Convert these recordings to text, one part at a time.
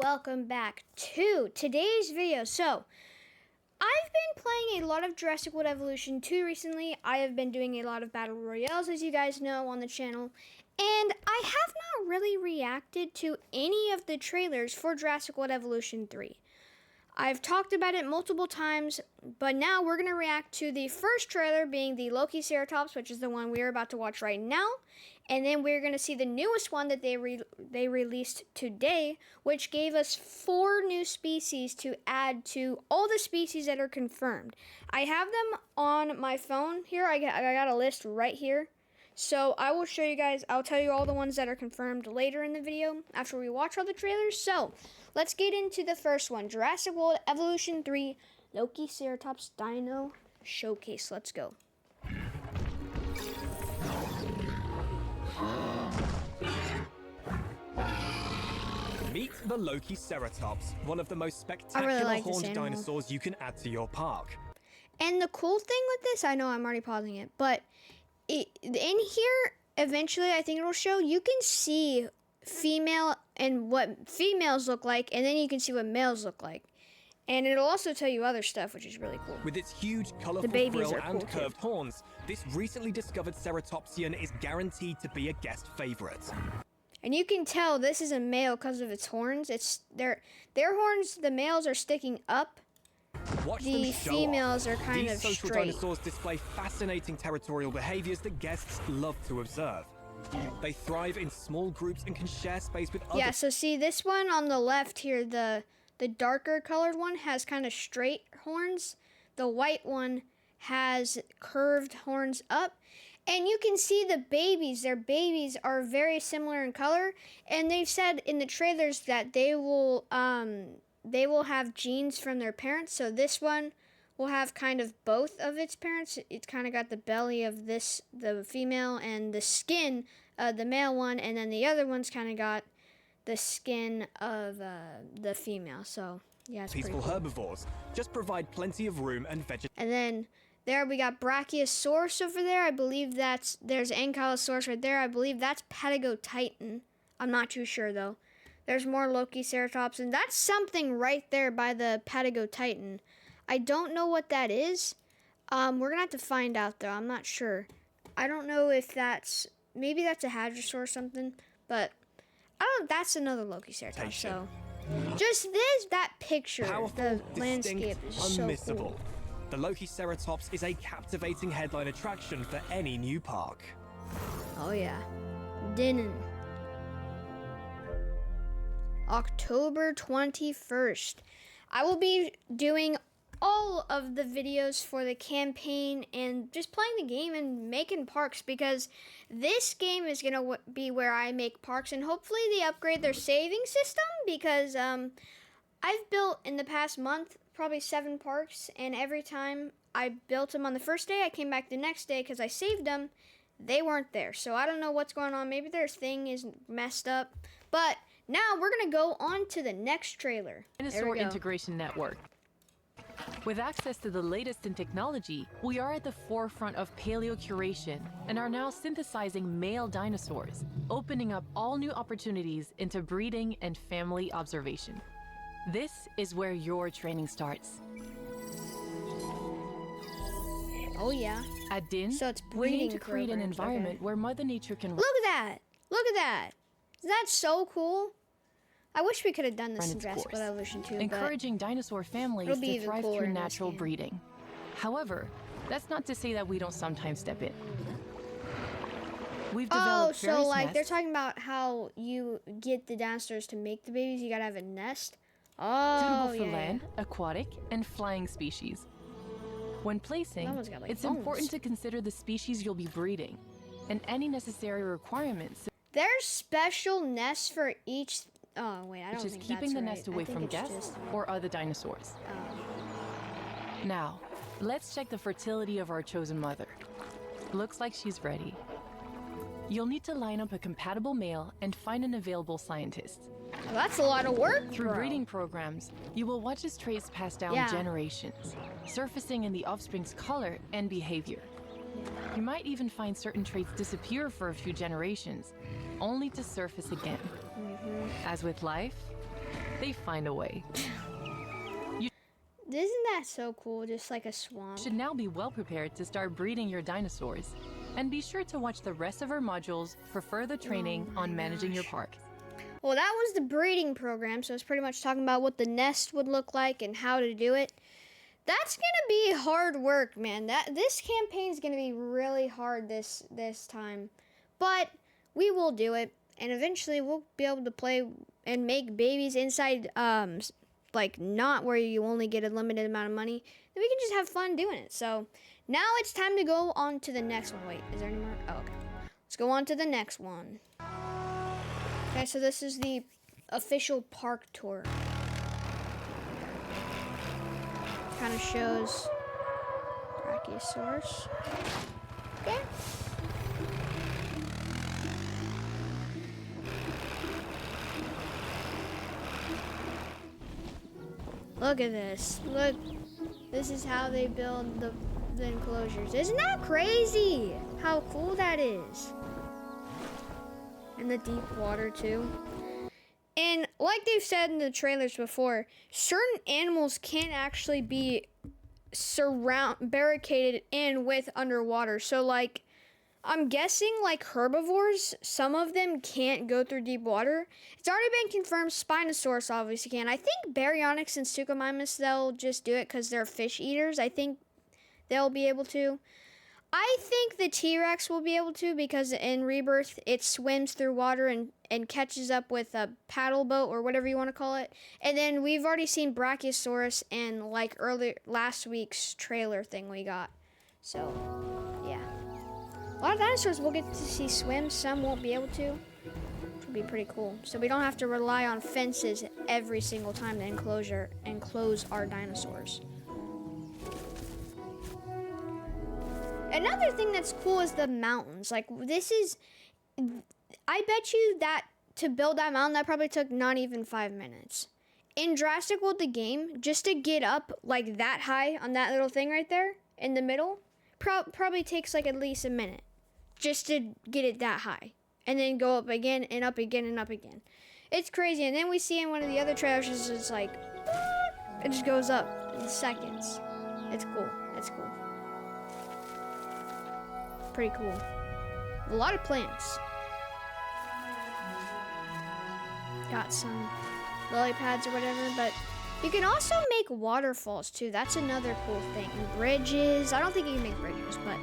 welcome back to today's video. So, I've been playing a lot of Jurassic World Evolution 2 recently. I have been doing a lot of Battle Royales, as you guys know, on the channel. And I have not really reacted to any of the trailers for Jurassic World Evolution 3. I've talked about it multiple times, but now we're going to react to the first trailer, being the Loki-Ceratops, which is the one we're about to watch right now. And then we're going to see the newest one that they released today, which gave us 4 new species to add to all the species that are confirmed. I have them on my phone here. I got a list right here. So I will show you guys, I'll tell you all the ones that are confirmed later in the video after we watch all the trailers. So let's get into the first one, Jurassic World Evolution 3 Loki-Ceratops Dino Showcase. Let's go. Meet the Loki-Ceratops, one of the most spectacular horned dinosaurs you can add to your park. And the cool thing with this, I know I'm already pausing it, but in here, eventually, I think it'll show, you can see female and what females look like, and then you can see what males look like. And it'll also tell you other stuff, which is really cool. With its huge, colorful frill and curved horns, this recently discovered Ceratopsian is guaranteed to be a guest favorite. And you can tell this is a male because of its horns. It's their horns, the males are sticking up. The females are kind of straight. These social dinosaurs display fascinating territorial behaviors that guests love to observe. They thrive in small groups and can share space with others. Yeah, so see this one on the left here, the darker colored one has kind of straight horns. The white one has curved horns up. And you can see the babies. Their babies are very similar in color. And they've said in the trailers that they will have genes from their parents. So this one will have kind of both of its parents. It's kind of got the belly of the female, and the skin of the male one. And then the other one's kind of got the skin of the female. So yeah, it's peaceful pretty cool. Herbivores just provide plenty of room and vegetation. And then there we got Brachiosaurus over there. I believe there's Ankylosaurus right there. I believe that's Patagotitan. I'm not too sure though. There's more Loki-Ceratops, and that's something right there by the Patagotitan. I don't know what that is. We're gonna have to find out though. I'm not sure. I don't know if maybe that's a Hadrosaur or something, but I don't. That's another Loki-Ceratops. So just that picture, Powerful, the landscape is unmissable. So cool. The Loki-Ceratops is a captivating headline attraction for any new park. Oh yeah, Dinan. October 21st. I will be doing all of the videos for the campaign and just playing the game and making parks, because this game is going to be where I make parks, and hopefully they upgrade their saving system, because I've built in the past month probably 7 parks, and every time I built them on the first day, I came back the next day because I saved them. They weren't there, so I don't know what's going on. Maybe their thing is messed up, but now we're going to go on to the next trailer. Dinosaur Integration Network. With access to the latest in technology, we are at the forefront of paleocuration and are now synthesizing male dinosaurs, opening up all new opportunities into breeding and family observation. This is where your training starts. Oh yeah. At DIN, so it's we aim to create an environment where Mother Nature can... Look at that! Look at that! Isn't that so cool? I wish we could have done this in Jurassic World Evolution 2, encouraging dinosaur families to thrive through natural breeding. However, that's not to say that we don't sometimes step in. We've developed so like they're talking about how you get the dinosaurs to make the babies, you gotta have a nest. Oh, suitable for land, aquatic, and flying species. When placing, it's important to consider the species you'll be breeding and any necessary requirements. There's special nests for each. Oh wait, I don't think that's right. Which is keeping the nest away from guests or other dinosaurs. Now, let's check the fertility of our chosen mother. Looks like she's ready. You'll need to line up a compatible male and find an available scientist. Well, that's a lot of work. Through breeding programs, you will watch his traits pass down generations, surfacing in the offspring's color and behavior. You might even find certain traits disappear for a few generations, only to surface again. As with life, they find a way. Isn't that so cool? Just like a swamp. You should now be well prepared to start breeding your dinosaurs. And be sure to watch the rest of our modules for further training on managing your park. Well, that was the breeding program, so it's pretty much talking about what the nest would look like and how to do it. That's gonna be hard work, man. This campaign is gonna be really hard this time, but we will do it, and eventually we'll be able to play and make babies inside, like not where you only get a limited amount of money. Then we can just have fun doing it. So now it's time to go on to the next one. Wait, is there any more? Oh, okay. Let's go on to the next one. Okay, so this is the official park tour. Kind of shows Brachiosaurus. Okay. Look at this. Look. This is how they build the enclosures. Isn't that crazy? How cool that is. And the deep water too. And like they've said in the trailers before, certain animals can't actually be barricaded in with underwater. So like, I'm guessing like herbivores, some of them can't go through deep water. It's already been confirmed Spinosaurus obviously can. I think Baryonyx and Suchomimus, they'll just do it because they're fish eaters. I think they'll be able to. I think the T-Rex will be able to because in Rebirth, it swims through water and catches up with a paddle boat or whatever you want to call it. And then we've already seen Brachiosaurus in like last week's trailer thing we got. So, yeah. A lot of dinosaurs we'll get to see swim. Some won't be able to. Which will be pretty cool. So we don't have to rely on fences every single time to enclose our dinosaurs. Another thing that's cool is the mountains. Like I bet you that to build that mountain, that probably took not even 5 minutes. In Jurassic World, the game, just to get up like that high on that little thing right there in the middle, probably takes like at least a minute just to get it that high. And then go up again and up again and up again. It's crazy. And then we see in one of the other trailers, it's like, it just goes up in seconds. It's cool. It's cool. Pretty cool. A lot of plants. Got some lily pads or whatever, but you can also make waterfalls too. That's another cool thing. And bridges. I don't think you can make bridges, but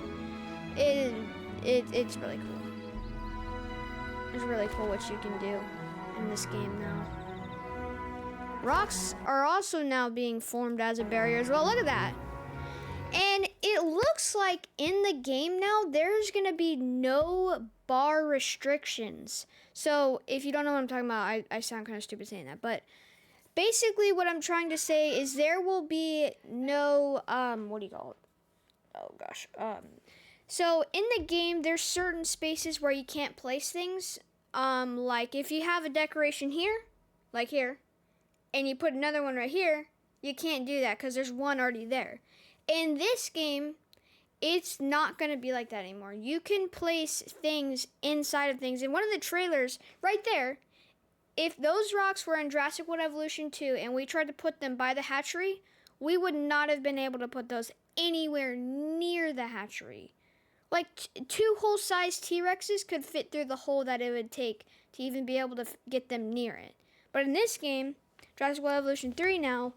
it's really cool. It's really cool what you can do in this game now. Rocks are also now being formed as a barrier as well. Look at that. And it looks like in the game now, there's going to be no bar restrictions. So if you don't know what I'm talking about, I sound kind of stupid saying that. But basically what I'm trying to say is there will be no, what do you call it? Oh gosh. So in the game, there's certain spaces where you can't place things. Like if you have a decoration here, like here, and you put another one right here, you can't do that because there's one already there. In this game, it's not going to be like that anymore. You can place things inside of things. In one of the trailers, right there, if those rocks were in Jurassic World Evolution 2 and we tried to put them by the hatchery, we would not have been able to put those anywhere near the hatchery. Like, two whole-sized T-Rexes could fit through the hole that it would take to even be able to get them near it. But in this game, Jurassic World Evolution 3 now,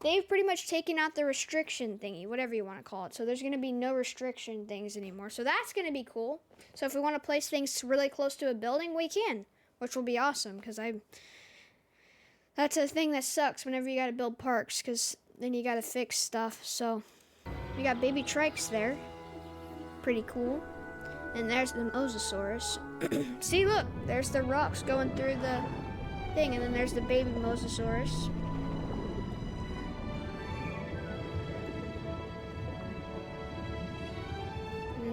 they've pretty much taken out the restriction thingy, whatever you want to call it. So there's going to be no restriction things anymore. So that's going to be cool. So if we want to place things really close to a building, we can, which will be awesome because that's a thing that sucks whenever you got to build parks because then you got to fix stuff. So we got baby trikes there. Pretty cool. And there's the Mosasaurus. See, look, there's the rocks going through the thing, and then there's the baby Mosasaurus.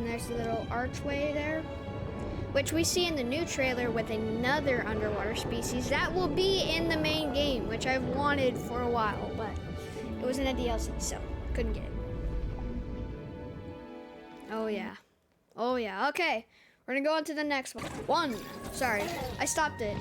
There's the little archway there, which we see in the new trailer with another underwater species that will be in the main game, which I've wanted for a while, but it wasn't a DLC, so couldn't get it. Oh yeah. Oh yeah. Okay, we're gonna go on to the next one. Sorry, I stopped it.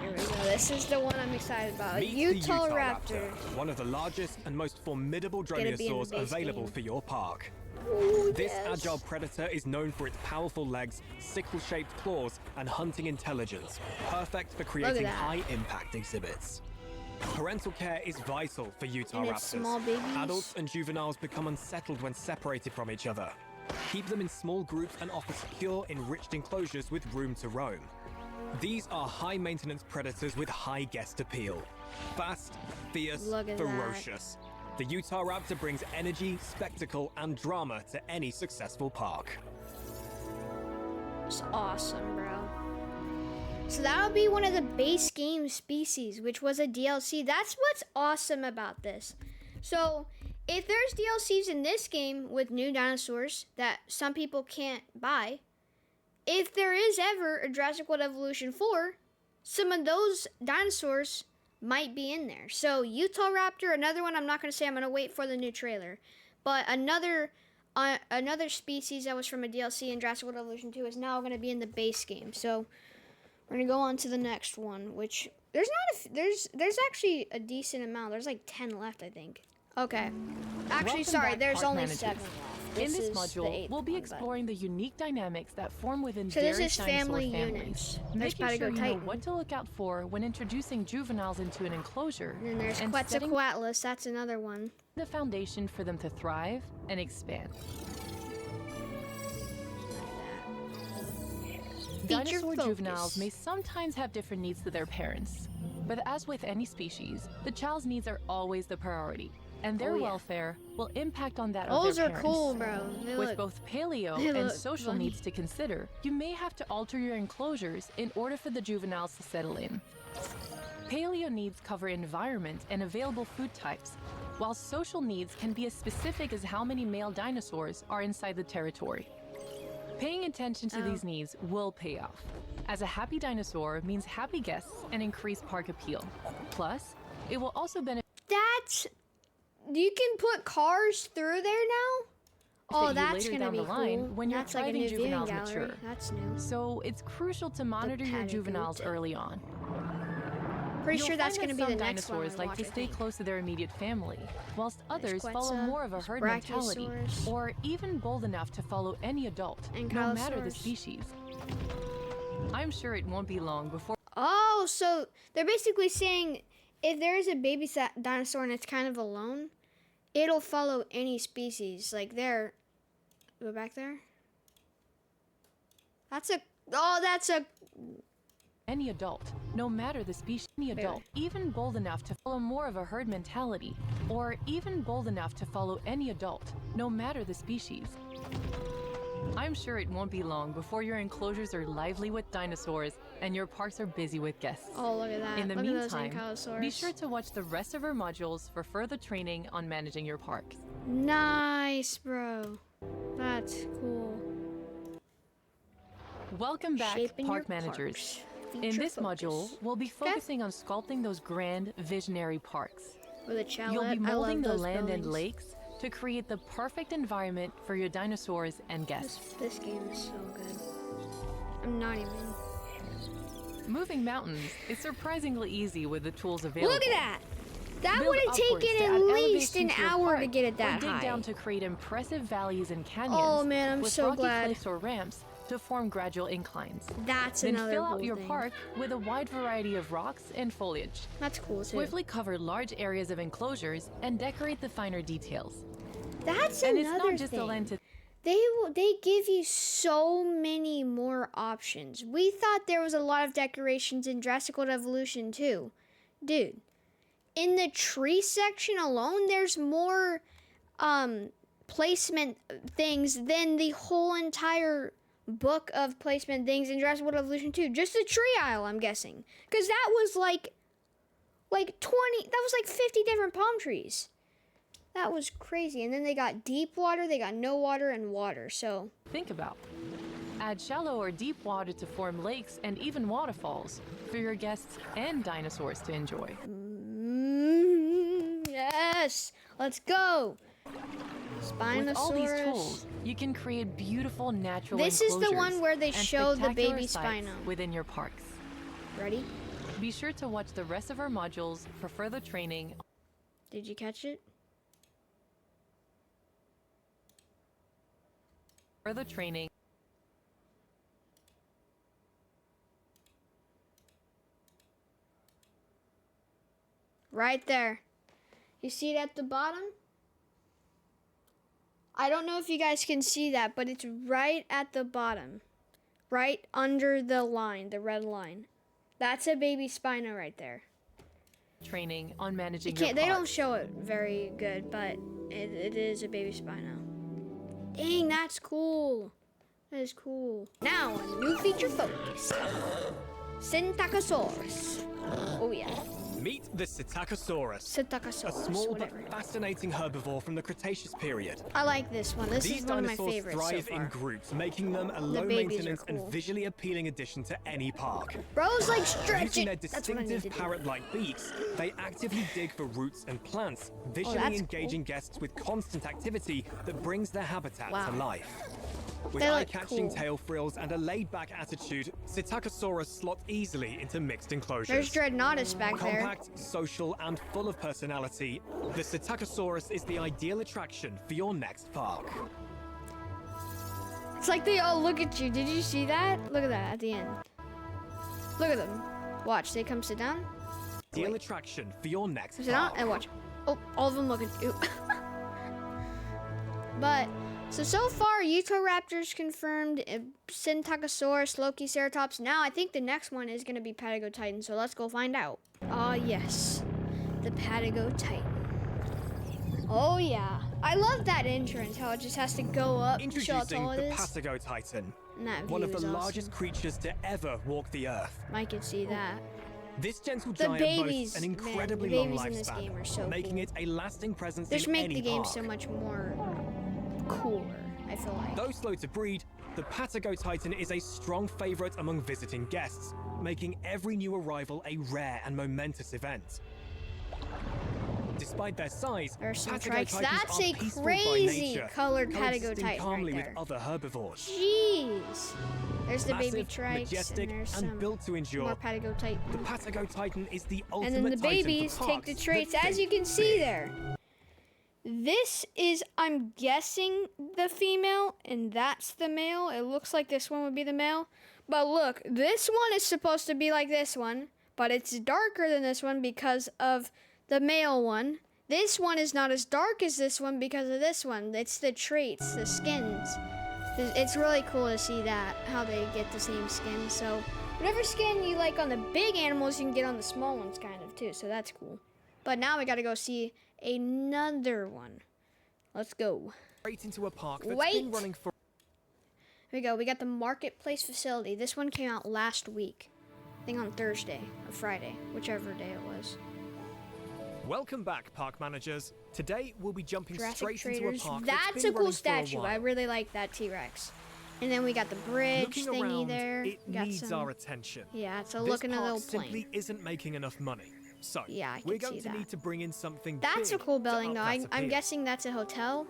Here we go. this is the one I'm excited about. Meet Utah the Raptor. one of the largest and most formidable Gonna be in the dromaeosaurs base available game. for your park. Ooh, This yes. agile predator is known for its powerful legs, sickle-shaped claws, and hunting intelligence, perfect for creating that. high-impact exhibits. Parental care is vital for Utah And raptors. it's small babies. Adults and juveniles become unsettled when separated from each other. Keep them in small groups and offer secure, enriched enclosures with room to roam. These are high-maintenance predators with high guest appeal. Fast, fierce, Look at ferocious. The Utah Raptor brings energy, spectacle, and drama to any successful park. It's awesome, bro. So that'll be one of the base game species, which was a DLC. That's what's awesome about this. So if there's DLCs in this game with new dinosaurs that some people can't buy, if there is ever a Jurassic World Evolution 4, some of those dinosaurs might be in there. So Utah Raptor, another one I'm not going to say, I'm going to wait for the new trailer. But another species that was from a DLC in Jurassic World Evolution 2 is now going to be in the base game. So we're going to go on to the next one, which there's actually a decent amount. There's like 10 left, I think. Okay. Actually, Welcome sorry, back, there's park only managers. 7 left. In this is the module, 8th we'll be one, but- exploring the unique dynamics that form within So this various is dinosaur family families, units. There's making sure you know Patagotitan. what to look out for when introducing juveniles into an enclosure, And then there's and setting Quetzalcoatlus, that's another one. the foundation for them to thrive and expand. Dinosaur focus. juveniles may sometimes have different needs to their parents, but as with any species, the child's needs are always the priority, and their Oh, yeah. welfare will impact on that Those of their are parents. cool, bro. They With look- both paleo they and look social funny. needs to consider, you may have to alter your enclosures in order for the juveniles to settle in. Paleo needs cover environment and available food types, while social needs can be as specific as how many male dinosaurs are inside the territory. Paying attention to these needs will pay off, as a happy dinosaur means happy guests and increased park appeal. Plus, it will also benefit That's... You can put cars through there now? Oh, you that's later gonna down be the line cool. when your That's like a thriving new viewing juveniles gallery. mature. That's new. So it's crucial to monitor your juveniles Patagonia. early on. Pretty You'll sure that's find gonna that be the some next one dinosaurs I like watch, to I stay think. close to their immediate family, whilst others follow Quetzal, more of a there's herd mentality, Brachiosaurus. or even bold enough to follow any adult, And no matter the Kylosaurus. species. I'm sure it won't be long before Oh, so they're basically saying if there is a baby dinosaur and it's kind of alone, it'll follow any species. Like there, go back there. That's a any adult, no matter the species, any adult, even bold enough to follow more of a herd mentality, or even bold enough to follow any adult, no matter the species. I'm sure it won't be long before your enclosures are lively with dinosaurs and your parks are busy with guests. Oh, look at that. In the Look at those meantime, Ankylosaurus. be sure to watch the rest of our modules for further training on managing your parks. Nice, bro. That's cool. Welcome back, Shaping park your managers. parks. In Feature this module, focus. we'll be focusing on sculpting those grand, visionary parks. With a chalet. You'll be I love molding the those land and buildings. lakes to create the perfect environment for your dinosaurs and guests. This game is so good. I'm not even. Moving mountains is surprisingly easy with the tools available. Look at that. That Build would have upwards taken to at add least elevation an to your hour to park, get it or that dig high. down to create impressive valleys and canyons. Oh, man, I'm with so rocky glad. cliffs or ramps to form gradual inclines. That's Then another fill out cool your thing. park with a wide variety of rocks and foliage. That's cool too. Swiftly cover large areas of enclosures and decorate the finer details. That's And it's another not just thing. a land to They give you so many more options. We thought there was a lot of decorations in Jurassic World Evolution too. Dude, in the tree section alone, there's more placement things than the whole entire book of placement things in Jurassic World Evolution 2. Just the tree aisle, I'm guessing. Because that was like 50 different palm trees. That was crazy. And then they got deep water, they got no water, and water. So think about. Add shallow or deep water to form lakes and even waterfalls for your guests and dinosaurs to enjoy. Yes, let's go. Spinosaurus. With all these tools, you can create beautiful natural This is the enclosures one where they and show the spectacular baby sights Spino. within your parks. Ready? Be sure to watch the rest of our modules for further training. Did you catch it? Further training. Right there. You see it at the bottom? I don't know if you guys can see that, but it's right at the bottom. Right under the line, the red line. That's a baby Spino right there. Training on managing They your don't parks. show it very good, but it is a baby Spino. Dang, that's cool. That is cool. Now, a new feature focus. Syntachosaurus. Oh yeah. Meet the Psittacosaurus, a Syntachosaurus, small whatever. but fascinating herbivore from the Cretaceous period. I like this one. This These is one of my dinosaurs favorites thrive so far. in groups, making them a low babies are maintenance cool. and visually appealing addition to any park. Bro's like stretch Using their it. That's what I need distinctive to do. parrot-like beaks, they actively dig for roots and plants, visually that's engaging guests with constant activity that brings their habitat Wow. to life. With They look eye-catching cool. tail frills and a laid-back attitude, Psittacosaurus slot easily into mixed enclosures. There's Dreadnoughtus back there. Compact, social, and full of personality, the Psittacosaurus is the ideal attraction for your next park. It's like they all look at you. Did you see that? Look at that at the end. Look at them. Watch, they come sit down. Ideal attraction for your next Sit down park. and watch. Oh, all of them look at you. But, so far, Utahraptors confirmed, Syntachosaurus, Lokiceratops. Now, I think the next one is going to be Patagotitan, so let's go find out. Ah, yes. The Patagotitan. Oh, yeah. I love that entrance, how it just has to go up, show how Introducing tall the it is. Patagotitan, And that one view of the is largest awesome. creatures to ever walk the earth. I can see that. This gentle The giant babies, boasts an man, the incredibly long babies in this lifespan, game are so making cool. it a lasting presence Just in make any the game park. so much more cooler, I feel like. Though slow to breed, the Patagotitan is a strong favorite among visiting guests, making every new arrival a rare and momentous event. Despite their size, There's some Patago trikes. titans That's are a peaceful by crazy nature, colored coexisting Patagotitan calmly right with there. other herbivores. Jeez. There's the baby Massive, trikes, majestic, and there's and some built to endure, more Patagotitan. the Patagotitan is the ultimate And then the titan for babies take parks the that traits, as think you can see big. there. This is, I'm guessing, the female, and that's the male. It looks like this one would be the male. But look, this one is supposed to be like this one, but it's darker than this one because of the male one. This one is not as dark as this one because of this one. It's the traits, the skins. It's really cool to see that, how they get the same skin. So whatever skin you like on the big animals, you can get on the small ones kind of too. So that's cool. But now we gotta go see another one. Let's go. Straight into a park that's Wait. been running for Here we go. We got the marketplace facility. This one came out last week. I think on Thursday or Friday, whichever day it was. Welcome back, park managers. Today we'll be jumping Jurassic straight Traders. into a park That's been a cool running for a statue. while. I really like that T-Rex. And then we got the bridge Looking thingy around, there. it We got needs some. our attention. Yeah, it's a This looking a park little simply plane. isn't making enough money. So Yeah, I we're can going see to that. need to bring in something That's a big cool to building up though. that I'm appeal. guessing that's a hotel.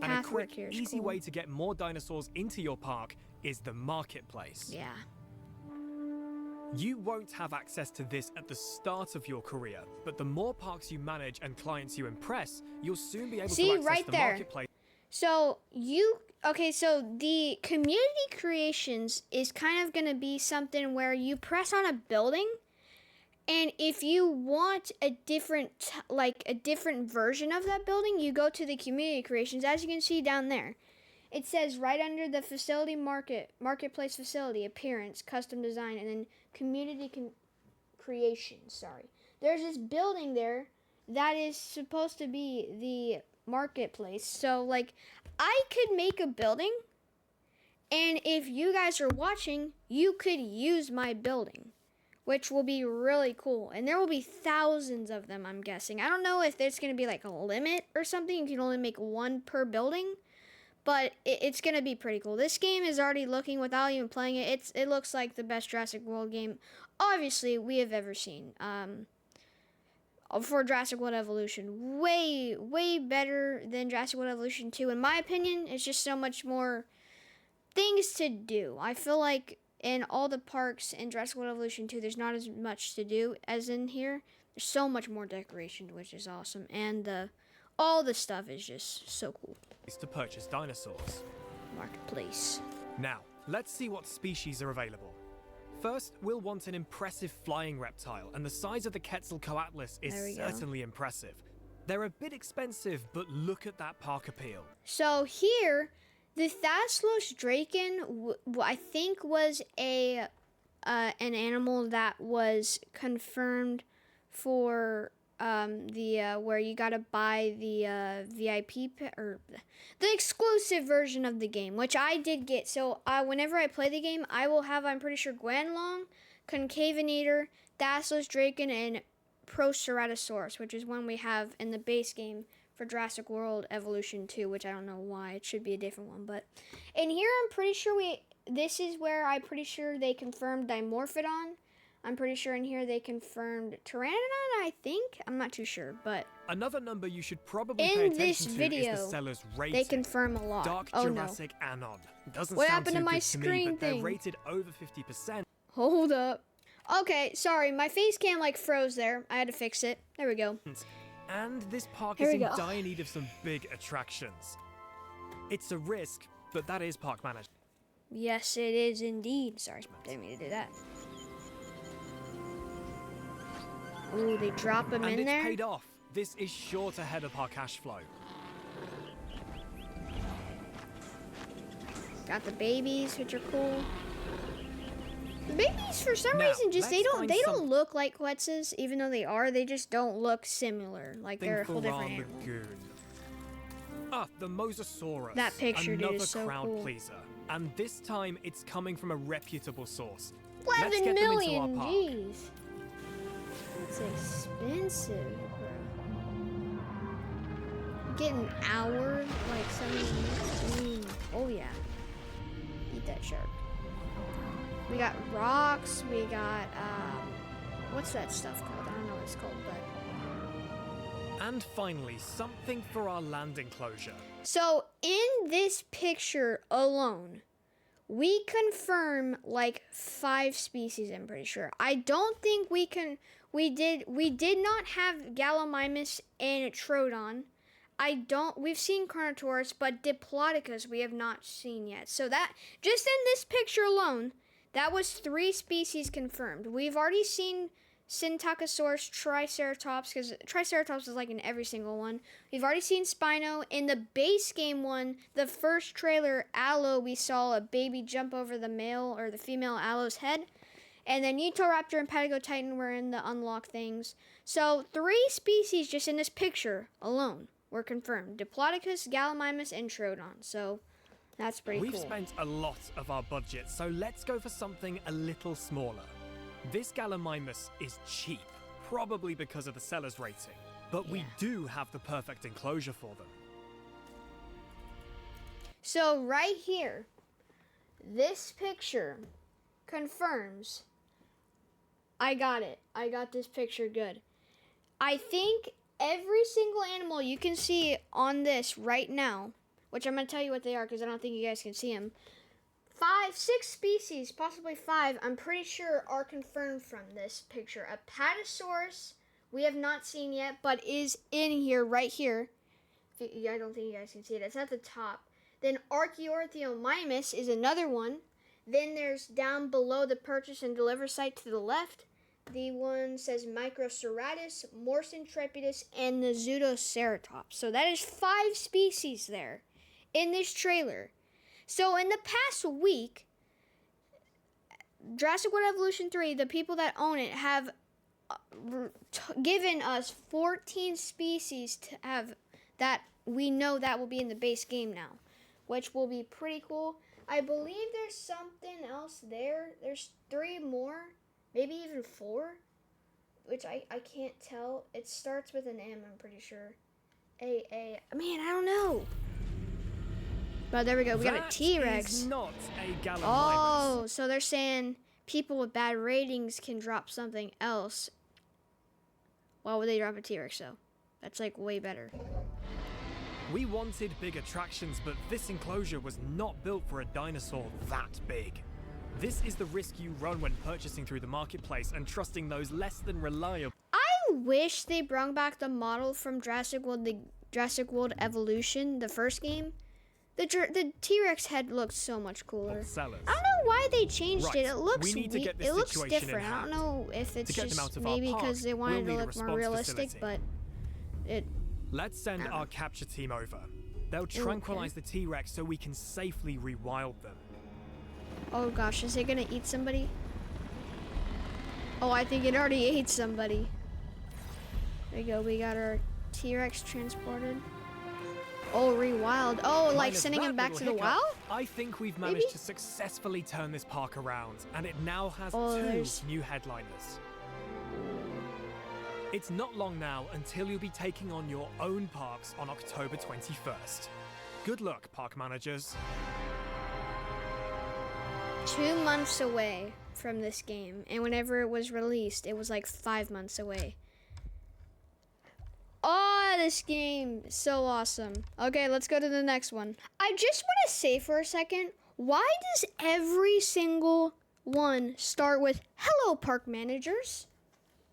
And a Pathwork quick, here is easy cool. way to get more dinosaurs into your park is the marketplace. Yeah. You won't have access to this at the start of your career, but the more parks you manage and clients you impress, you'll soon be able See, to access right the there. marketplace. So so the community creations is kind of going to be something where you press on a building, and if you want a different version of that building, you go to the community creations, as you can see down there. It says right under the facility marketplace facility, appearance, custom design, and then community creation, sorry. There's this building there that is supposed to be the marketplace. So, like, I could make a building, and if you guys are watching, you could use my building, which will be really cool. And there will be thousands of them, I'm guessing. I don't know if there's going to be, like, a limit or something. You can only make one per building. But it's going to be pretty cool. This game is already looking, without even playing it, it looks like the best Jurassic World game, obviously, we have ever seen. For Jurassic World Evolution, way, way better than Jurassic World Evolution 2. In my opinion, it's just so much more things to do. I feel like in all the parks in Jurassic World Evolution 2, there's not as much to do as in here. There's so much more decoration, which is awesome. And all the stuff is just so cool. To purchase dinosaurs. Marketplace. Now, let's see what species are available. First, we'll want an impressive flying reptile, and the size of the Quetzalcoatlus is certainly impressive. They're a bit expensive, but look at that park appeal. So here, the Thassalos Draken, I think, was an animal that was confirmed for where you gotta buy the VIP or the exclusive version of the game, which I did get. So whenever I play the game, I will have, I'm pretty sure, Guanlong, Concavenator, Thassalos Draken, and Proceratosaurus, which is one we have in the base game for Jurassic World Evolution 2, which I don't know why. It should be a different one. But in here, I'm pretty sure this is where I'm pretty sure they confirmed Dimorphodon. I'm pretty sure in here they confirmed Pteranodon, I think. I'm not too sure, but another number you should probably pay in attention this to video, is the seller's rating. they confirm a lot. Dark Oh Jurassic Anon. Doesn't What sound happened to too my good to me, screen but they're thing? rated over 50%. Hold up. Okay, sorry, my face cam froze there. I had to fix it. There we go. And this park Here is we in go. dire need of some big attractions. It's a risk, but that is park management. Yes, it is indeed. Sorry, didn't mean to do that. Ooh, they drop them And in it's there. paid off. This is sure to head up our cash flow. Got the babies, which are cool. The babies, for some Now, reason, just they let's don't find some- look like Quetzes, even though they are. They just don't look similar. Like they're a whole different animal. Lagoon. Ah, the Mosasaurus. That picture, dude, Another is so crowd cool. pleaser. And this time, it's coming from a reputable source. Let's 11 get them into million, our park. jeez. That's expensive, bro. Getting hour, like 70 minutes. Oh yeah. Eat that shark. We got rocks, we got what's that stuff called? I don't know what it's called, but And finally, something for our land enclosure. so in this picture alone, we confirm like 5 species, I'm pretty sure. I don't think we did not have Gallimimus and Troodon. We've seen Carnotaurus, but Diplodocus we have not seen yet. So that, just in this picture alone, that was 3 species confirmed. We've already seen Syntachosaurus, Triceratops, because Triceratops is like in every single one. We've already seen Spino. In the base game one, the first trailer, Allo, we saw a baby jump over the male or the female Allo's head. And then Utahraptor and Patagotitan were in the unlock things. So 3 species just in this picture alone were confirmed. Diplodocus, Gallimimus, and Troodon. So that's pretty We've cool. spent a lot of our budget, so let's go for something a little smaller. This Gallimimus is cheap, probably because of the seller's rating, but we do have the perfect enclosure for them. So right here, this picture confirms I got it. I got this picture good. I think every single animal you can see on this right now, which I'm going to tell you what they are because I don't think you guys can see them. 6 species, possibly 5, I'm pretty sure are confirmed from this picture. Apatosaurus, we have not seen yet, but is in here, right here. I don't think you guys can see it. It's at the top. Then Archaeorhynchomymus is another one. Then there's down below the purchase and deliver site to the left. The one says Microceratus, Morse intrepidus, and the Pseudoceratops. So that is 5 species there in this trailer. So in the past week, Jurassic World Evolution 3, the people that own it have given us 14 species to have that we know that will be in the base game now, which will be pretty cool. I believe there's something else there. There's 3 more, maybe even 4, which I can't tell. It starts with an M, I'm pretty sure. Man, I don't know. But there we go. We got a T-Rex. That is not a Gallimimus. Oh, so they're saying people with bad ratings can drop something else. Why would they drop a T-Rex though? That's like way better. We wanted big attractions, but this enclosure was not built for a dinosaur that big. This is the risk you run when purchasing through the marketplace and trusting those less than reliable. I wish they brought back the model from Jurassic World, the Jurassic World Evolution, the first game. The T-Rex head looks so much cooler. Sellers. I don't know why they changed Right, it. It looks we need to get this it looks situation in different. I don't hand. know if it's To get them just out of our maybe park, because they we'll wanted need to a look more response realistic, facility. but it. Let's send our capture team over. They'll tranquilize the T-Rex so we can safely rewild them. Oh gosh, is it gonna eat somebody? Oh, I think it already ate somebody. There you go. We got our T-Rex transported. Oh, rewild. Oh, like Minus sending that him back to little the hiccup, wild? I think we've managed to successfully turn this park around, and it now has two new headliners. It's not long now until you'll be taking on your own parks on October 21st. Good luck, park managers. 2 months away from this game, and whenever it was released, it was like 5 months away. Oh, this game is so awesome. Okay, let's go to the next one. I just want to say for a second, why does every single one start with "Hello, park managers"?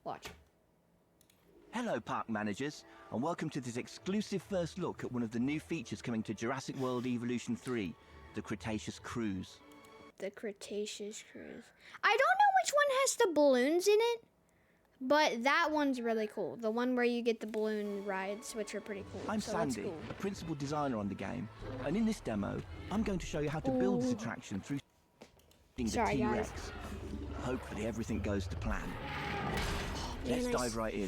Watch. Hello, park managers, and welcome to this exclusive first look at one of the new features coming to Jurassic World Evolution 3, the Cretaceous Cruise. The Cretaceous Cruise. I don't know which one has the balloons in it, but that one's really cool. The one where you get the balloon rides, which are pretty cool. I'm so that's Sandy, cool. a principal designer on the game, and in this demo, I'm going to show you how to build this attraction through the Sorry, T-Rex. guys. Hopefully everything goes to plan. Man, Let's dive right in.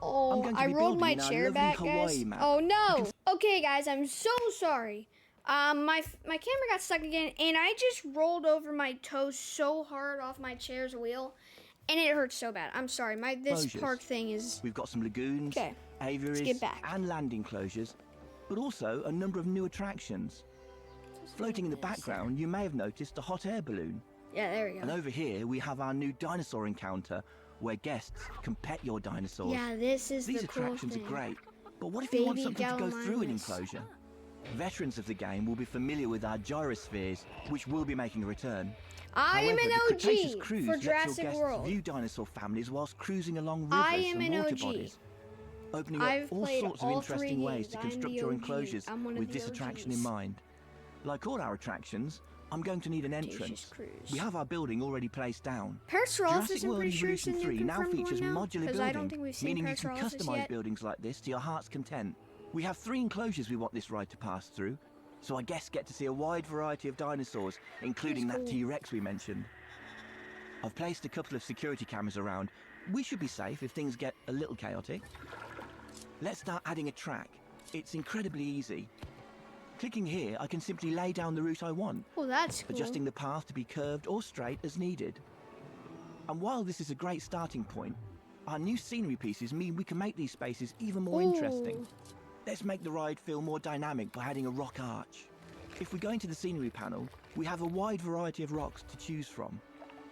I'm Oh, going to I be rolled my building in our chair lovely back, Hawaii guys. map. Oh no. Okay, guys, I'm so sorry. My camera got stuck again, and I just rolled over my toes so hard off my chair's wheel, and it hurts so bad. I'm sorry. This Closures. park thing is. We've got some lagoons, Okay, aviaries, get back. and landing closures, but also a number of new attractions. Floating in the background, you may have noticed a hot air balloon. Yeah, there we And go. over here, we have our new dinosaur encounter, where guests can pet your dinosaurs. Yeah, this is These the cool attractions thing. are great, but what if you want Baby something to go through an Gallimimus. enclosure? Veterans of the game will be familiar with our gyrospheres, which will be making a return. I am However, an the Cretaceous OG Cruise for lets your Jurassic guests World. view dinosaur families whilst cruising along I rivers am and an water OG. bodies, opening I've up all played sorts of all interesting three ways to games. I'm construct the your OG. enclosures I'm one of with the this attraction in OGs. mind. Like all our attractions, I'm going to need an entrance. Cruise. We have our building already placed down. Parasaurolophus, Jurassic I'm World pretty sure is Evolution in the 3 now confirmed features one now, modular 'cause building, I don't think we've seen meaning you can Parasaurolophus customize yet. buildings like this to your heart's content. We have 3 enclosures we want this ride to pass through, so our guests get to see a wide variety of dinosaurs, including That's that cool. T-Rex we mentioned. I've placed a couple of security cameras around. We should be safe if things get a little chaotic. Let's start adding a track. It's incredibly easy. Clicking here, I can simply lay down the route I want, Oh, that's cool. adjusting the path to be curved or straight as needed. And while this is a great starting point, our new scenery pieces mean we can make these spaces even more interesting. Ooh. Let's make the ride feel more dynamic by adding a rock arch. If we go into the scenery panel, we have a wide variety of rocks to choose from.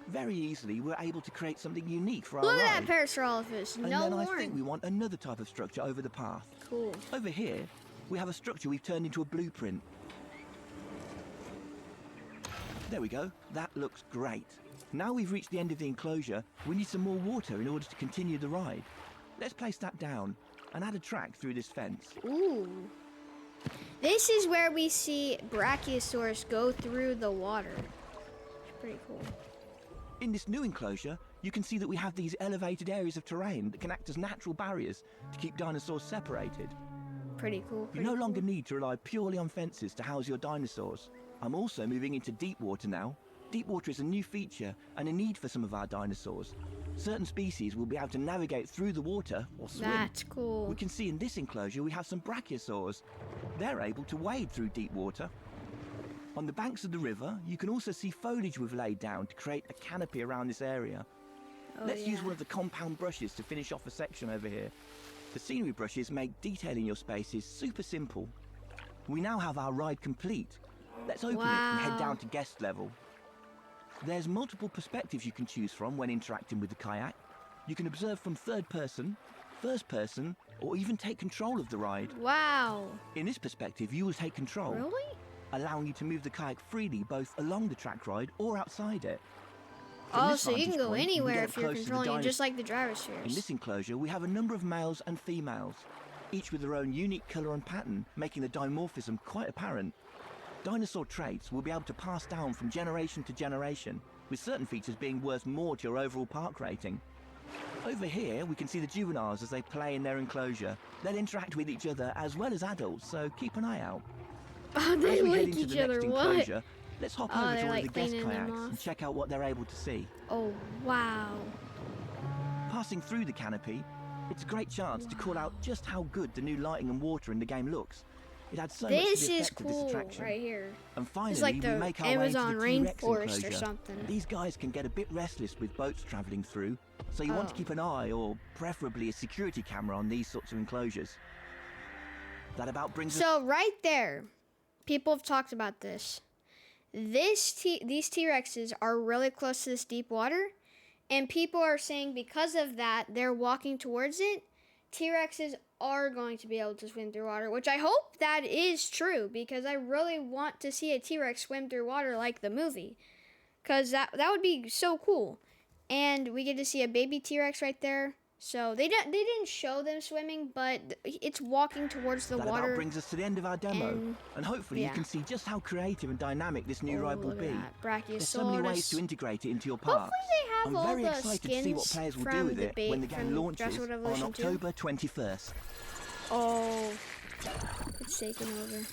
Very easily, we're able to create something unique for our Look ride. at that Parasaurolophus. And No then I think warning. we want another type of structure over the path. Cool. Over here, we have a structure we've turned into a blueprint. There we go. That looks great. Now we've reached the end of the enclosure, we need some more water in order to continue the ride. Let's place that down and add a track through this fence. Ooh. This is where we see Brachiosaurus go through the water. Pretty cool. In this new enclosure, you can see that we have these elevated areas of terrain that can act as natural barriers to keep dinosaurs separated. Pretty cool. You no longer need to rely purely on fences to house your dinosaurs. I'm also moving into deep water now. Deep water is a new feature and a need for some of our dinosaurs. Certain species will be able to navigate through the water or swim. That's cool. We can see in this enclosure we have some brachiosaurs. They're able to wade through deep water. On the banks of the river, you can also see foliage we've laid down to create a canopy around this area. Oh, Let's use yeah. one of the compound brushes to finish off a section over here. The scenery brushes make detailing your spaces super simple. We now have our ride complete. Let's open it and head Wow. down to guest level. There's multiple perspectives you can choose from when interacting with the kayak. You can observe from third person, first person, or even take control of the ride. Wow. In this perspective, you will take control. Really? allowing you to move the kayak freely both along the track ride or outside it. From Oh, this so you can vantage go point, anywhere get if up you're close to the controlling it, dinosaurs. just like the In gyrospheres. this enclosure, we have a number of males and females, each with their own unique colour and pattern, making the dimorphism quite apparent. Dinosaur traits will be able to pass down from generation to generation, with certain features being worth more to your overall park rating. Over here, we can see the juveniles as they play in their enclosure. They'll interact with each other as well as adults, so keep an eye out. Oh, they As we head like into each the other, next what? enclosure, let's hop Oh, over they're to one like of the guest cleaning them kayaks and off. check out what they're able to see. Oh, wow. Passing through the canopy, it's a great chance to call out just how good the new lighting and water in the game looks. It adds so much to This the is effect of this cool attraction. right here. And finally, It's like we the make our Amazon way to the T-Rex rainforest or enclosure. something. These guys can get a bit restless with boats travelling through, so you want to Oh. keep an eye, or preferably a security camera, on these sorts of enclosures. That about brings us... So right there, people have talked about this. These T-Rexes are really close to this deep water, and people are saying because of that, they're walking towards it. T-Rexes are going to be able to swim through water, which I hope that is true, because I really want to see a T-Rex swim through water like the movie, because that would be so cool. And we get to see a baby T-Rex right there. So they didn't show them swimming, but it's walking towards the that water. about brings us to the end of our demo, and hopefully yeah. you can see just how creative and dynamic this new ride will Look at be. that, Brachiosaurus. There's so many ways to integrate it into your parks. Hopefully they have I'm all very the excited to see what skins players will do from with the it when the game from launches Jurassic on Evolution 2. October 21st. Oh, it's taking over. We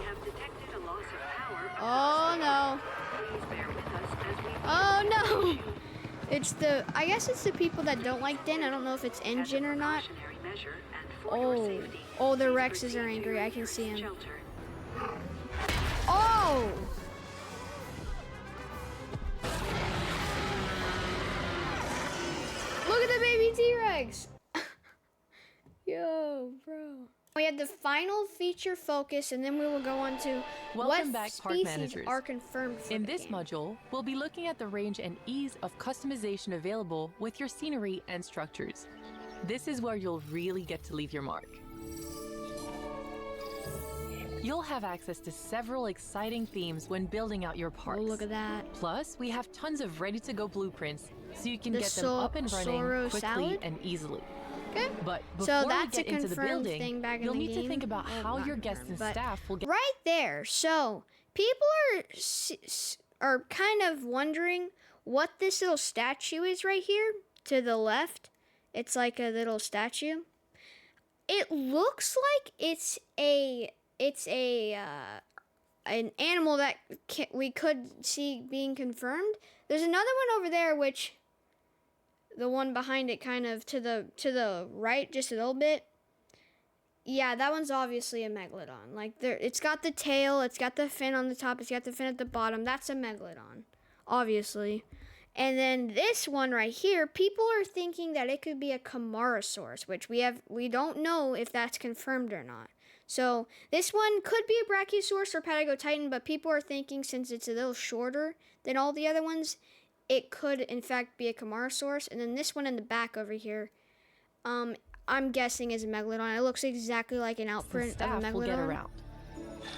have detected a loss of power. Oh no. Please bear with us as we Oh no. It's I guess it's the people that don't like Din. I don't know if it's engine or not. precautionary measure and for your Oh, safety, oh, the please Rexes proceed are to angry. your I can see safe him. shelter. Oh. Look at the baby T-Rex. Yo, bro. We have the final feature focus, and then we will go on to Welcome what back, park species managers. are confirmed for In the this game. module, we'll be looking at the range and ease of customization available with your scenery and structures. This is where you'll really get to leave your mark. You'll have access to several exciting themes when building out your Oh, parks. look at that. Plus, we have tons of ready-to-go blueprints, so you can The get them up and running Soro quickly salad? and easily. Okay. But So before we that's a get into the confirmed building, thing back in you'll the need to game. think about Well, how not your guests and confirmed, but staff will get right there. So people are kind of wondering what this little statue is right here to the left. It's like a little statue. It looks like it's an animal that we could see being confirmed. There's another one over there, which the one behind it, kind of to the right, just a little bit. Yeah, that one's obviously a megalodon. Like there, it's got the tail, it's got the fin on the top, it's got the fin at the bottom. That's a megalodon, obviously. And then this one right here, people are thinking that it could be a Camarasaurus, which we don't know if that's confirmed or not. So this one could be a Brachiosaurus or Patagotitan, but people are thinking since it's a little shorter than all the other ones, it could in fact be a Camarasaurus. And then this one in the back over here, I'm guessing is a megalodon. It looks exactly like an the outprint of a staff megalodon. will get around.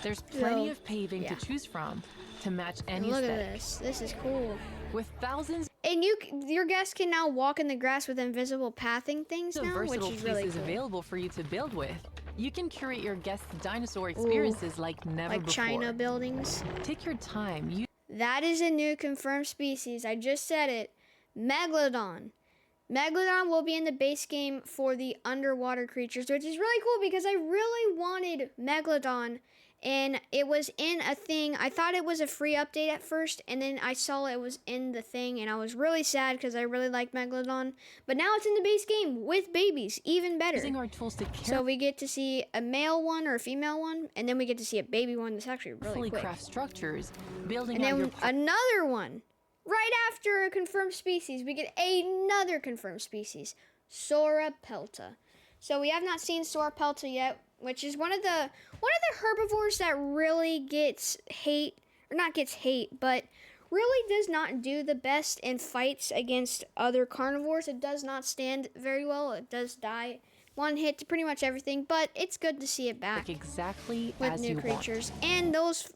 There's plenty So, of paving yeah. to choose from to match And any look at aesthetic. this. This is cool. With thousands And your guests can now walk in the grass with invisible pathing things of now, which versatile is really pieces cool. available for you to build with, you can curate your guests' dinosaur experiences like never Like before. China buildings. Take your time. That is a new confirmed species. I just said it. Megalodon. Megalodon will be in the base game for the underwater creatures, which is really cool because I really wanted Megalodon, and it was in a thing. I thought it was a free update at first, and then I saw it was in the thing, and I was really sad because I really like Megalodon. But now it's in the base game with babies, even better. Using our tools to So we get to see a male one or a female one, and then we get to see a baby one that's actually really carefully quick. craft structures, building And out your then another one. Right after a confirmed species, we get another confirmed species, Sauropelta. So we have not seen Sauropelta yet, which is one of the herbivores that really gets hate, or not gets hate, but really does not do the best in fights against other carnivores. It does not stand very well. It does die one hit to pretty much everything, but it's good to see it back Like exactly with as new you want. creatures. And those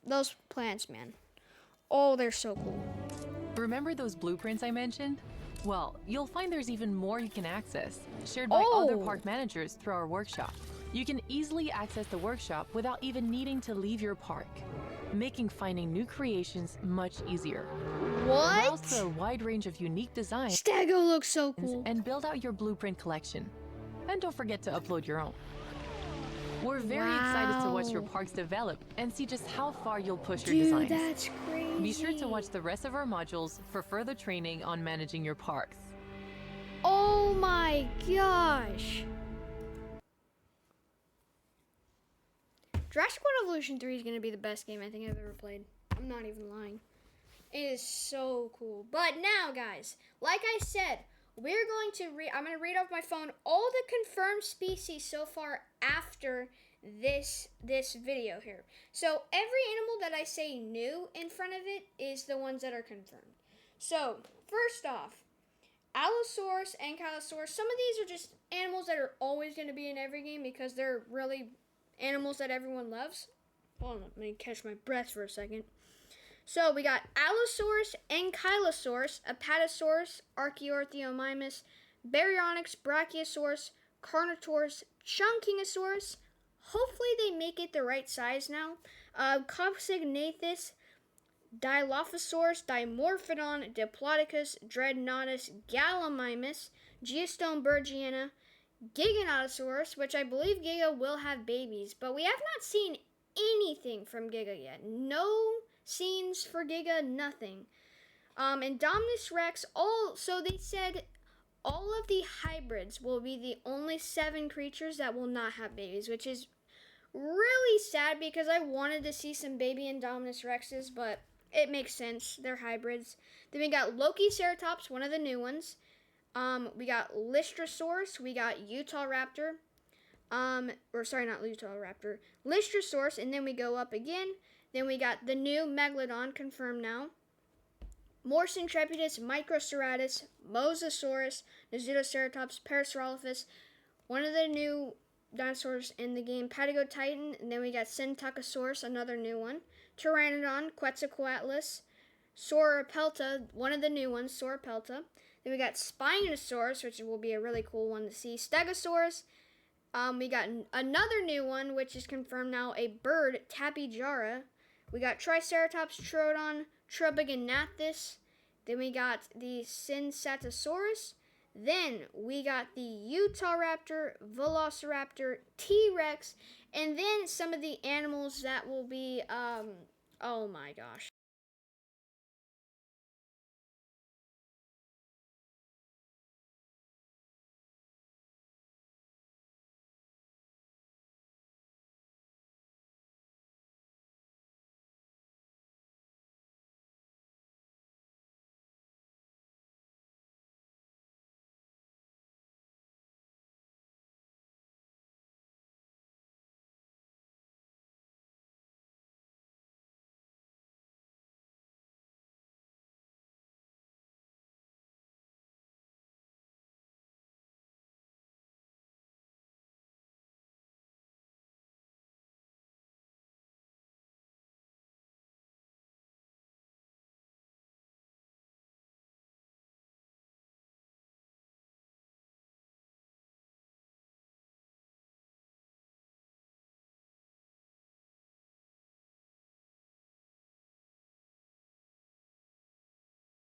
plants, man. Oh, they're so cool. Remember those blueprints I mentioned? Well, you'll find there's even more you can access, shared by other Oh. park managers through our workshop. You can easily access the workshop without even needing to leave your park, making finding new creations much easier. Browse What? through a wide range of unique designs Stego looks so cool. and build out your blueprint collection. And don't forget to upload your own. We're very excited to watch your Wow. parks develop and see just how far you'll push your Dude, designs. that's crazy. Be sure to watch the rest of our modules for further training on managing your parks. Oh my gosh. Jurassic World Evolution 3 is going to be the best game I think I've ever played. I'm not even lying. It is so cool. But now, guys, like I said, we're going to I'm going to read off my phone all the confirmed species so far after this video here. So every animal that I say new in front of it is the ones that are confirmed. So first off, Allosaurus, Ankylosaurus. Some of these are just animals that are always going to be in every game because they're really animals that everyone loves. Hold on, let me catch my breath for a second. So we got Allosaurus, Ankylosaurus, Apatosaurus, Archaeorhynchus, Baryonyx, Brachiosaurus, Carnotaurus, Chunkingosaurus. Hopefully they make it the right size now. Compsognathus, Dilophosaurus, Dimorphodon, Diplodocus, Dreadnoughtus, Gallimimus, Geostone Bergiana, Giganotosaurus, which I believe Giga will have babies, but we have not seen anything from Giga yet. No scenes for Giga, nothing. Indominus Rex, so they said all of the hybrids will be the only 7 creatures that will not have babies, which is really sad because I wanted to see some baby Indominus Rexes, but it makes sense. They're hybrids. Then we got Lokiceratops, one of the new ones. We got Lystrosaurus. We got Utah Raptor. Or sorry, not Utah Raptor. Lystrosaurus, and then we go up again. Then we got the new Megalodon, confirmed now. Morse Intrepidus, Microceratus, Mosasaurus, Nasutoceratops, Parasaurolophus, one of the new dinosaurs in the game, Patagotitan, and then we got Centaurosaurus, another new one, Pteranodon, Quetzalcoatlus, Sauropelta, one of the new ones, Sauropelta. Then we got Spinosaurus, which will be a really cool one to see, Stegosaurus. We got another new one, which is confirmed now, a bird, Tapijara. We got Triceratops, Troodon, Trubiganathus. Then we got the Cincatosaurus. Then we got the Utah Raptor, Velociraptor, T-Rex, and then some of the animals that will be, oh my gosh.